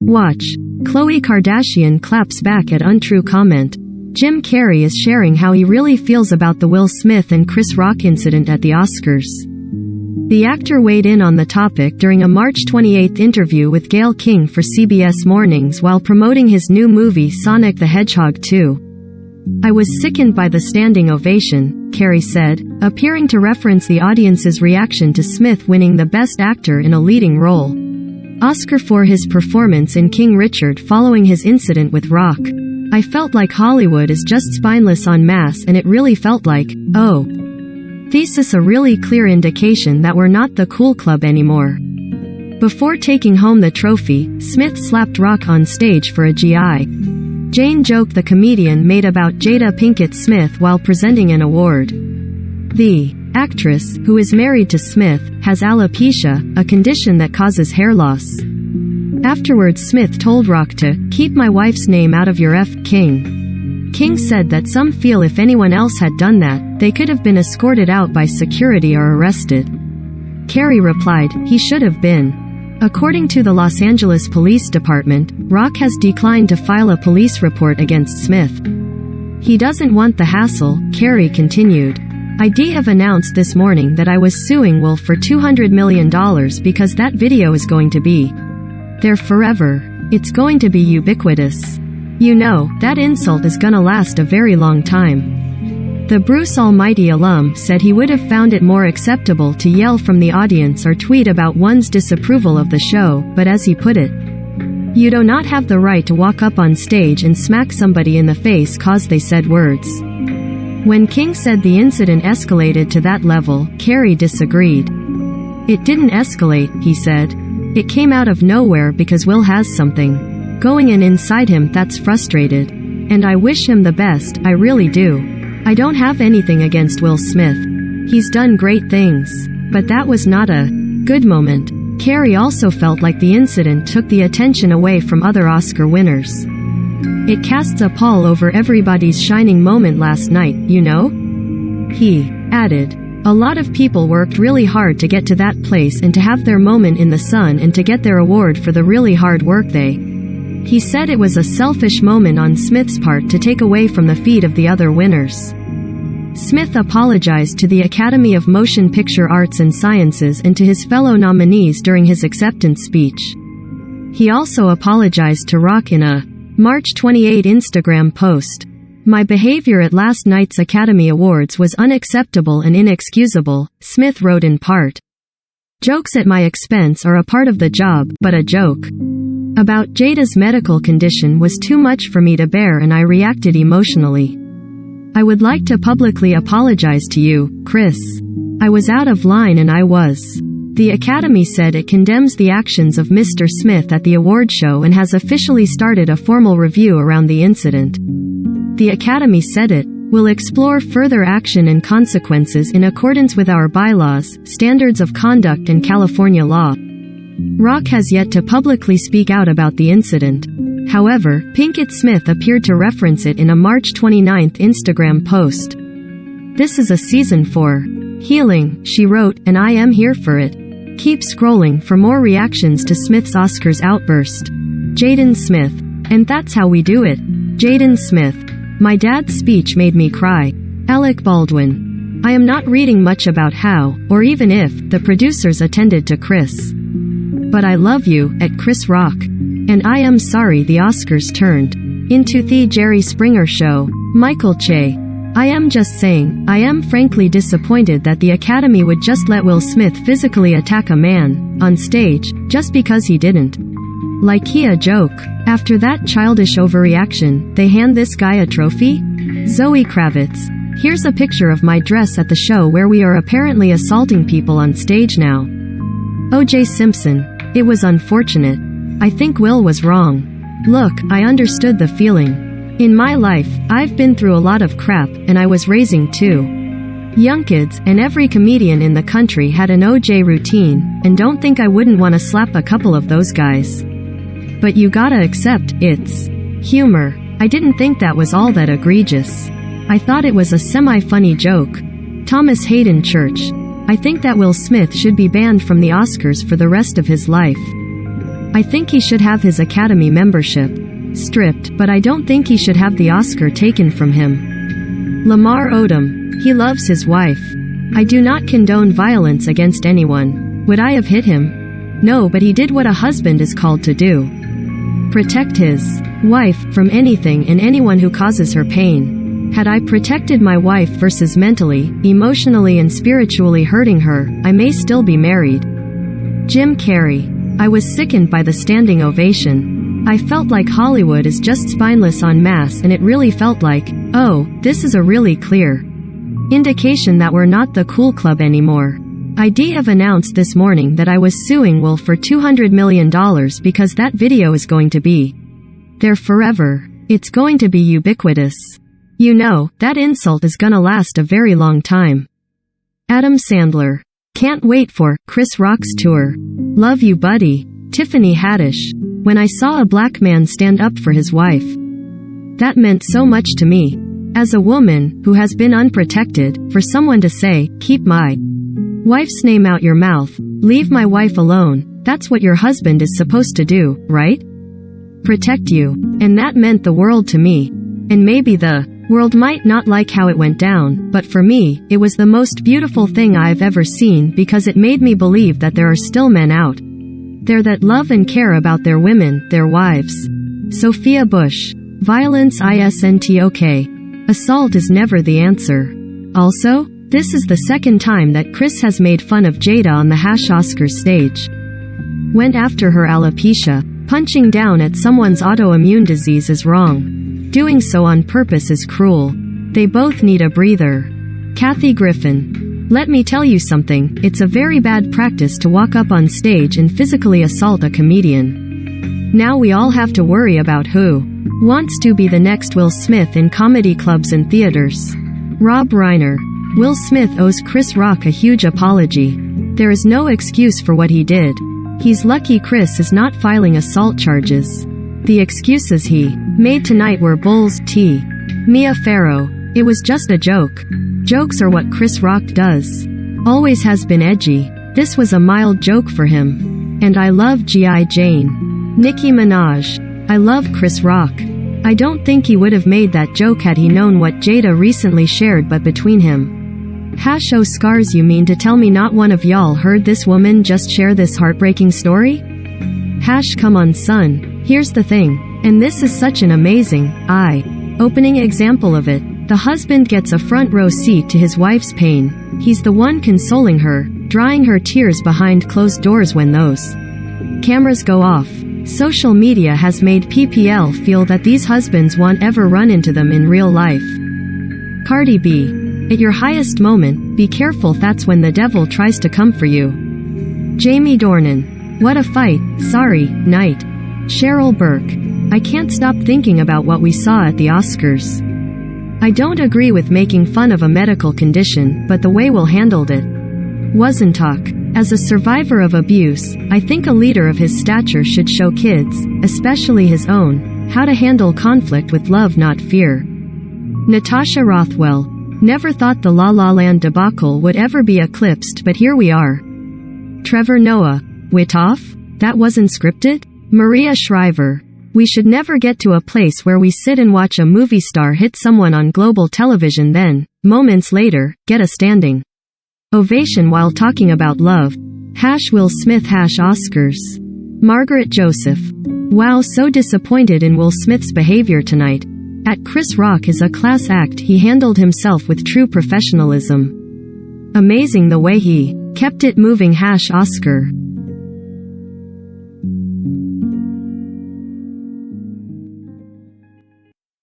Watch. Khloe Kardashian claps back at untrue comment. Jim Carrey is sharing how he really feels about the Will Smith and Chris Rock incident at the Oscars. The actor weighed in on the topic during a March 28 interview with Gayle King for CBS Mornings while promoting his new movie Sonic the Hedgehog 2. "I was sickened by the standing ovation," Carrey said, appearing to reference the audience's reaction to Smith winning the Best Actor in a Leading Role Oscar for his performance in King Richard following his incident with Rock. "I felt like Hollywood is just spineless en masse, and it really felt like, oh, thesis, a really clear indication that we're not the cool club anymore." Before taking home the trophy, Smith slapped Rock on stage for a G.I. Jane joke the comedian made about Jada Pinkett Smith while presenting an award. The actress, who is married to Smith, has alopecia, a condition that causes hair loss. Afterwards, Smith told Rock to "keep my wife's name out of your King." King said that some feel if anyone else had done that, they could have been escorted out by security or arrested. Carrey replied, "He should have been." According to the Los Angeles Police Department, Rock has declined to file a police report against Smith. He doesn't want the hassle, Carrey continued. "I have announced this morning that I was suing Will for $200 million because that video is going to be there forever. It's going to be ubiquitous. You know, that insult is gonna last a very long time." The Bruce Almighty alum said he would have found it more acceptable to yell from the audience or tweet about one's disapproval of the show, but as he put it, "You do not have the right to walk up on stage and smack somebody in the face cause they said words." When King said the incident escalated to that level, Carrey disagreed. "It didn't escalate," he said. "It came out of nowhere because Will has something going inside him that's frustrated. And I wish him the best, I really do. I don't have anything against Will Smith. He's done great things. But that was not a good moment." Carrey also felt like the incident took the attention away from other Oscar winners. "It casts a pall over everybody's shining moment last night, you know?" He added. "A lot of people worked really hard to get to that place and to have their moment in the sun and to get their award for the really hard work they." He said it was a selfish moment on Smith's part to take away from the feat of the other winners. Smith apologized to the Academy of Motion Picture Arts and Sciences and to his fellow nominees during his acceptance speech. He also apologized to Rock in a March 28 Instagram post. "My behavior at last night's Academy Awards was unacceptable and inexcusable," Smith wrote in part. "Jokes at my expense are a part of the job, but a joke about Jada's medical condition was too much for me to bear and I reacted emotionally. I would like to publicly apologize to you, Chris. I was out of line and I was." The Academy said it condemns the actions of Mr. Smith at the award show and has officially started a formal review around the incident. The Academy said it will explore further action and consequences in accordance with our bylaws, standards of conduct and California law. Rock has yet to publicly speak out about the incident. However, Pinkett Smith appeared to reference it in a March 29 Instagram post. "This is a season for healing," she wrote, "and I am here for it." Keep scrolling for more reactions to Smith's Oscars outburst. Jaden Smith. "And that's how we do it." Jaden Smith. "My dad's speech made me cry." Alec Baldwin. "I am not reading much about how, or even if, the producers attended to Chris. But I love you, at Chris Rock. And I am sorry the Oscars turned into the Jerry Springer show." Michael Che. "I am just saying, I am frankly disappointed that the Academy would just let Will Smith physically attack a man on stage, just because he didn't like he a joke. After that childish overreaction, they hand this guy a trophy?" Zoe Kravitz. "Here's a picture of my dress at the show where we are apparently assaulting people on stage now." O.J. Simpson. "It was unfortunate. I think Will was wrong. Look, I understood the feeling. In my life, I've been through a lot of crap, and I was raising two young kids, and every comedian in the country had an OJ routine, and don't think I wouldn't want to slap a couple of those guys. But you gotta accept, it's humor. I didn't think that was all that egregious. I thought it was a semi-funny joke." Thomas Hayden Church. "I think that Will Smith should be banned from the Oscars for the rest of his life. I think he should have his Academy membership stripped, but I don't think he should have the Oscar taken from him. Lamar Odom. He loves his wife. I do not condone violence against anyone. Would I have hit him? No, but he did what a husband is called to do. Protect his wife from anything and anyone who causes her pain. Had I protected my wife versus mentally, emotionally and spiritually hurting her, I may still be married. Jim Carrey. I was sickened by the standing ovation. I felt like Hollywood is just spineless en masse, and it really felt like, oh, this is a really clear indication that we're not the cool club anymore. I have announced this morning that I was suing Will for $200 million because that video is going to be there forever. It's going to be ubiquitous. You know, that insult is gonna last a very long time. Adam Sandler. Can't wait for Chris Rock's tour. Love you, buddy. Tiffany Haddish. When I saw a black man stand up for his wife, that meant so much to me. As a woman who has been unprotected, for someone to say, keep my wife's name out your mouth, leave my wife alone, that's what your husband is supposed to do, right? Protect you. And that meant the world to me. And maybe the world might not like how it went down, but for me, it was the most beautiful thing I've ever seen because it made me believe that there are still men out there that love and care about their women, their wives. Sophia Bush. Violence isn't. Assault is never the answer. Also, this is the second time that Chris has made fun of Jada on the Oscars stage. Went after her alopecia. Punching down at someone's autoimmune disease is wrong. Doing so on purpose is cruel. They both need a breather. Kathy Griffin. Let me tell you something, it's a very bad practice to walk up on stage and physically assault a comedian. Now we all have to worry about who wants to be the next Will Smith in comedy clubs and theaters. Rob Reiner. Will Smith owes Chris Rock a huge apology. There is no excuse for what he did. He's lucky Chris is not filing assault charges. The excuses he made tonight were Bulls T. Mia Farrow. It was just a joke. Jokes are what Chris Rock does. Always has been edgy. This was a mild joke for him. And I love G.I. Jane. Nicki Minaj. I love Chris Rock. I don't think he would have made that joke had he known what Jada recently shared, but between him. Oh scars, you mean to tell me not one of y'all heard this woman just share this heartbreaking story? Come on son. Here's the thing. And this is such an amazing, eye-opening example of it. The husband gets a front row seat to his wife's pain. He's the one consoling her, drying her tears behind closed doors when those cameras go off. Social media has made PPL feel that these husbands won't ever run into them in real life. Cardi B. At your highest moment, be careful, that's when the devil tries to come for you. Jamie Dornan. What a fight, sorry, night. Cheryl Burke. I can't stop thinking about what we saw at the Oscars. I don't agree with making fun of a medical condition, but the way Will handled it wasn't talk. As a survivor of abuse, I think a leader of his stature should show kids, especially his own, how to handle conflict with love, not fear. Natasha Rothwell. Never thought the La La Land debacle would ever be eclipsed, but here we are. Trevor Noah. Witoff? That wasn't scripted? Maria Shriver. We should never get to a place where we sit and watch a movie star hit someone on global television, then, moments later, get a standing ovation while talking about love. Will Smith Oscars. Margaret Joseph. Wow, so disappointed in Will Smith's behavior tonight. At Chris Rock is a class act. He handled himself with true professionalism. Amazing the way he kept it moving. Oscar.